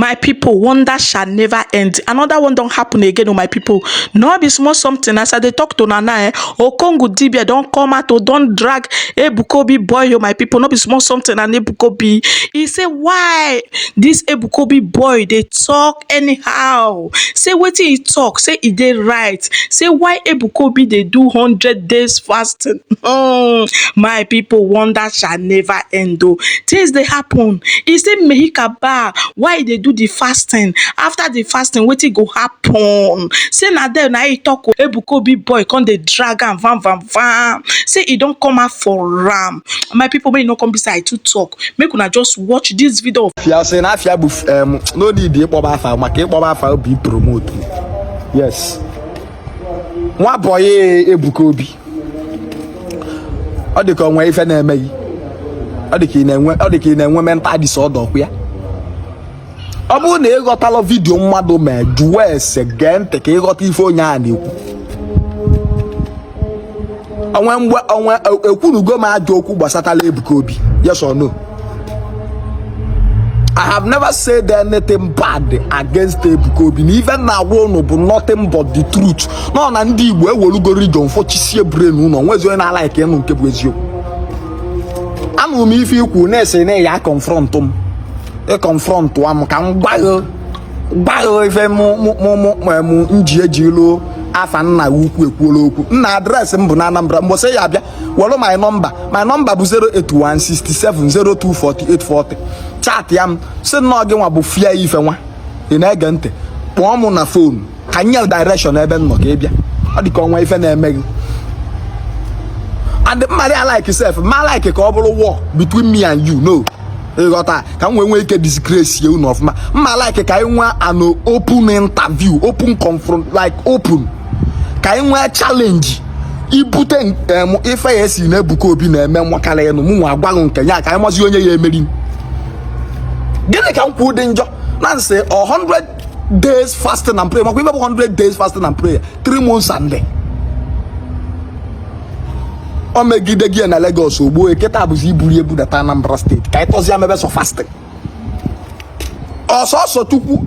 My people, wonder shall never end. Another one don't happen again, oh my people. No be small something. As I dey talk to Nana, Okongwu Dibia don't come out or don't drag Ebuka Obi boy, oh my people. No be small something and Ebuka Obi. He say, why this Ebuka Obi boy they talk anyhow? Say wetin he talk, say he dey right. Say why Ebuka Obi they do 100 days fasting. My people, wonder shall never end though. Things they happen. He say Mehika Ba, why they do the fasting? After the fasting, wetin go happen? Say na there na he talk Ebuka Obi boy come dey drag am vam. Say he don't come out for ram. My people, may no come beside to talk. Make una just watch this video. Fiance na fia bu no need dey poba fa ma ke poba fa be promote. Yes. Nwa boy Ebuka Obi. Ọ dị ka onwe ife na-eme yi. Ọ dị ka na-enwe mental disorder kwa ya. Ọ bụrụ na ịghọtala vidio mmadụ ma jụọ ese gee ntị ka ịghọta ife onye a na-ekwu. Onwe ekwunugo m ajọ okwu gbasatala Ebuka Obi. Yes or no? I have never said anything bad against Ebuka Obi. Even now, no, but nothing but the truth. No, na ndị Igbo ewolugo region for chisie brain no. Nwezi onye na like enu nke bụ eziokwu. Anu m ife ikwu na ese na ya confront m. E confront am ka m gbagho ife mu nji ejilo afa nna ukwu ekwuola okwu. Nna address m bụ na Anambra. Mbo say ya bịa wolo my number. My number bụ 08167024840. Chat yam say no gị nwa bụ fia ife nwa. Ị na-ege ntị. Kpọọ m na phone. Ka nye direction ebe nnọ ka ị bịa. Ọ dị ka onwe ife na-eme gị. And Maria like yourself, my like a couple war between me and you. No, you got that. Can we make a disgrace you know of my like a kind an open interview, open confront, like open. Can we challenge? You put if I see Ebuka Obi na memo kala no mu agbalon Kenya kan mo si onye ye meri. Gene kan ku danger. Nan say 100 days fasting and prayer. We have 100 days fasting and prayer. 3 months and day. Omegide gi na Lagos ogbo eketa abuzi iburi ebu data Anambra State ka itozi amebe so fasting so tupu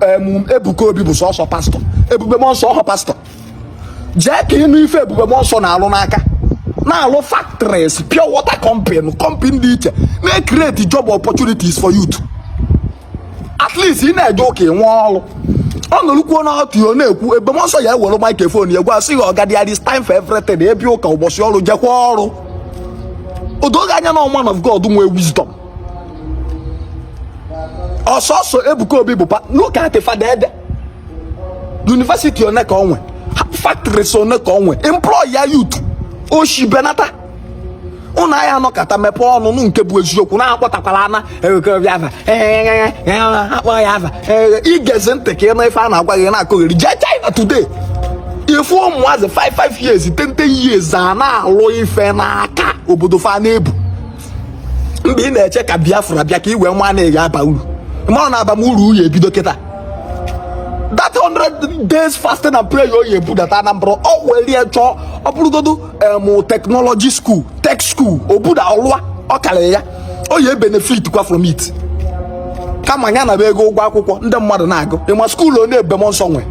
Ebuka Obi bụ so pastor ebube mo so pastor je ka inu ife ebube mo so na alu n'aka na alu factories pure water company dị iche na create job opportunities for youth at least ị na-eje oke nwe ọrụ ọnụlukwu na otu na-ekwu ebe mo so ya ewere microphone ya gwa sị ogadi at this time for everything ebi ụka ụbọchị ọrụ jekwa ọrụ odoga anya na man of God nwe wisdom also Ebuka Obi bụ look at the father university one ka onwe factories one ka onwe employer youth oshi benata una ya no kata mepe ọnụ nke bụ eziokwu na akpọtakwala ana Ebuka Obi afa akpọ ya afa igeze ntị ka na ife a na-agwa gị na akọgheri China today if one was 5 years 10 years na alụ ife n'aka obodo fa na-ebu mgbe ị na-eche ka Biafra bịa ka iwe nwa na-ege aba uru mmanụ na-aba m uru uye ebido kịta that 100 days fasting and prayer oye ebu data Anambra ọ were chọọ ọ bụrụgodo technology school tech school obuda ọlụa ọ karịrị ya oye benefit kwa from it kama anya na ego ụgwọ akwụkwọ ndị mmadụ na-agụ ịma skuul onye ebe m nsọ nwe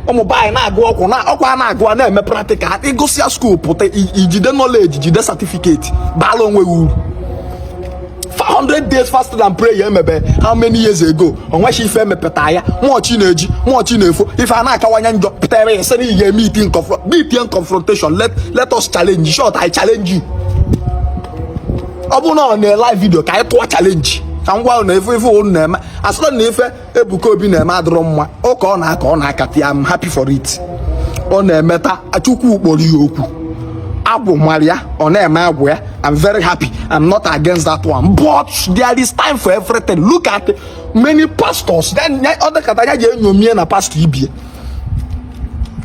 ụmụ baanyị na-agụ ọkwa na-agụ na-eme practical ịgụsịa skuul pụta ijide knowledge jide certificate baala onwe uru 400 days fasting and prayer emebe how many years ago onweshi ife emepụta ya mụọchi na-eji mụọchi na-efo ife a na-akawanye njọ pụtara ya sị ihe meeting confrontation let us challenge short I challenge you ọ bụ na live video ka anyị tụọ challenge ka ngwa na ife unu na-eme asịrị na ife Ebuka Obi na-eme adịrọ mma ụka ọ na-akata ya I'm happy for it ọ na-emeta achukwu ukporo ya okwu agwụ maria ọ na-eme agwụ ya I'm very happy I'm not against that one but there is time for everything look at many pastors then other katanya je enyomie na pastor ibie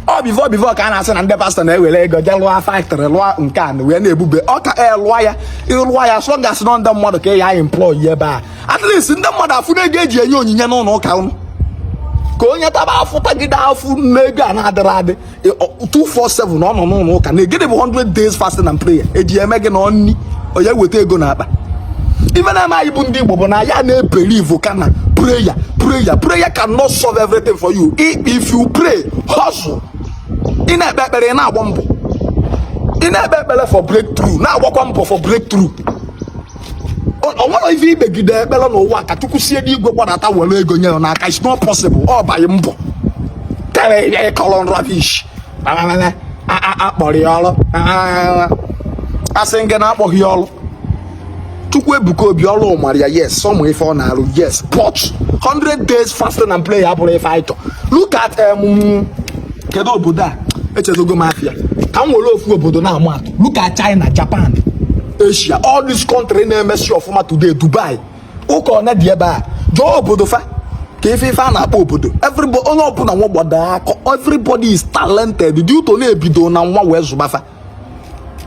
ọ before ka a na-asị na ndị pastor na-ewere ego je lụọ factory lụọ nke a wee na-ebube ọ ka lụọ ya so gasị na ndị mmadụ ka ya employ ebe a at least ndị mmadụ afụ na ego eji enye onyinye n'ụlọ ụka unu ka onye taba afụ tagide afụ n'ego a na-adịrị adị 247 ọ nọ n'ụlọ ụka na egide bụ 100 days fasting and prayer eji eme gị na ọnni onye weta ego na akpa ife na-eme anyị bụ ndị Igbo bụ na ya na-ebelieve ka na prayer prayer. Prayer cannot solve everything for you. If you pray, hustle. In a better now one. In a better for breakthrough. Now what for breakthrough. I want to even beg you there. Bella no work. I took see you go what I will go near. It's not possible. All by him. Tell me, colon rubbish. Boriolo. I sing an apple hill. Chukwu Ebuka Obi all Maria, yes, some way for now, yes, but 100 days fasting and play apple fighter. Look at Kedo Buddha, Echezogo Mafia. Come Obodo now, look at China, Japan, Asia, all these countries name of former today, Dubai. Oko na dieba. Joe Obodo fa. Kefifa na Obodo. Everybody is talented. Due to Nebido na nwa wezubafa.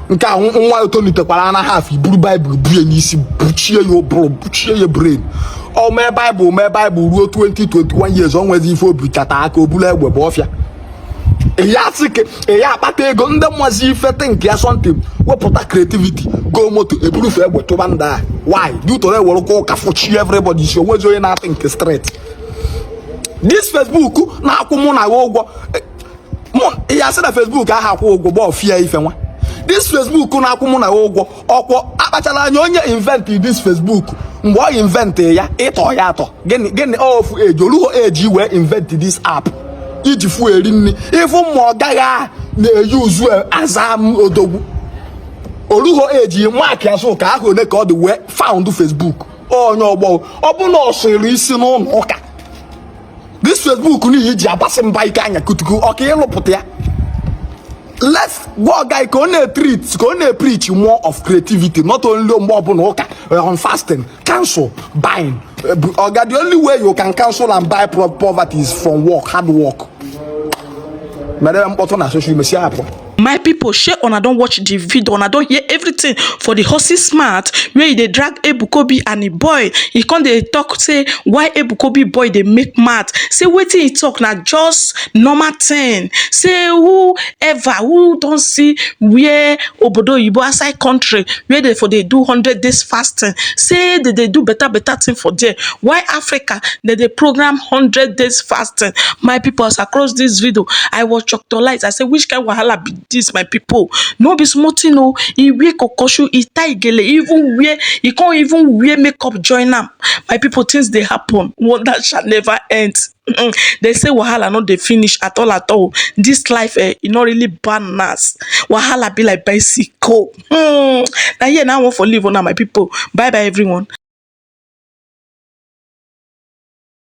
Nka nwa otonite kwara na half iburu Bible bue n'isi buchie yo bro buchie your brain. O me Bible ruo 2021 years onwezi ife obi kata aka obula egbe bụ ọfịa. Ya sike ya akpata ego ndị mmazi ife think ya something wepụta creativity go moto eburu fe egbe tụba nda. Why? Due to ewere ko ka fuchi everybody so onwezi onye na think straight. This Facebook na akwụ mụ na ụgwọ. Ya sị na Facebook aha akwụ ụgwọ bụ ọfịa ife nwa. This Facebook na akwụ na ụgwọ ọkwọ akpachala anya onye invent this Facebook mgbe ọ invent ya ịtọ ya atọ gịnị ofu age olugo age wee invent this app iji fu eri nni ifu ma ọ gaghị na-eyuzu azam odogwu olugo age mark ya so ka ahụ one ka ọ dị wee found Facebook onye ọgbọ ọ bụ na ọ sịrị isi n'ụlọ ụka this Facebook n'ihi iji agbasị mba ike anya kutuku ọka ịlụpụta ya. Let's go, guy. Can preach more of creativity, not only more on fasting, cancel, buying. The only way you can cancel and buy poverty is from work, hard work. My people, share on I don't watch the video and I don't hear everything for the horses smart where they drag Ebuka Obi and a boy. He can't they talk say why Ebuka Obi boy they make mad. Say waiting he talk now just normal thing. Say whoever who don't see where Obodo Yibo outside country where they do 100 days fasting. Say that they do better thing for there. Why Africa they program 100 days fasting. My people as across this video I was shocked to light. I say which kind of wahala be this, my people? No be small thing, no. He wear kokoshu, he tie gele, even wear, he can't even wear makeup join am. My people, things they happen. Wonder shall never end. They say wahala not they finish at all. This life, it not really ban us. Wahala be like bicycle. Now here now I want for live on now, my people. Bye everyone.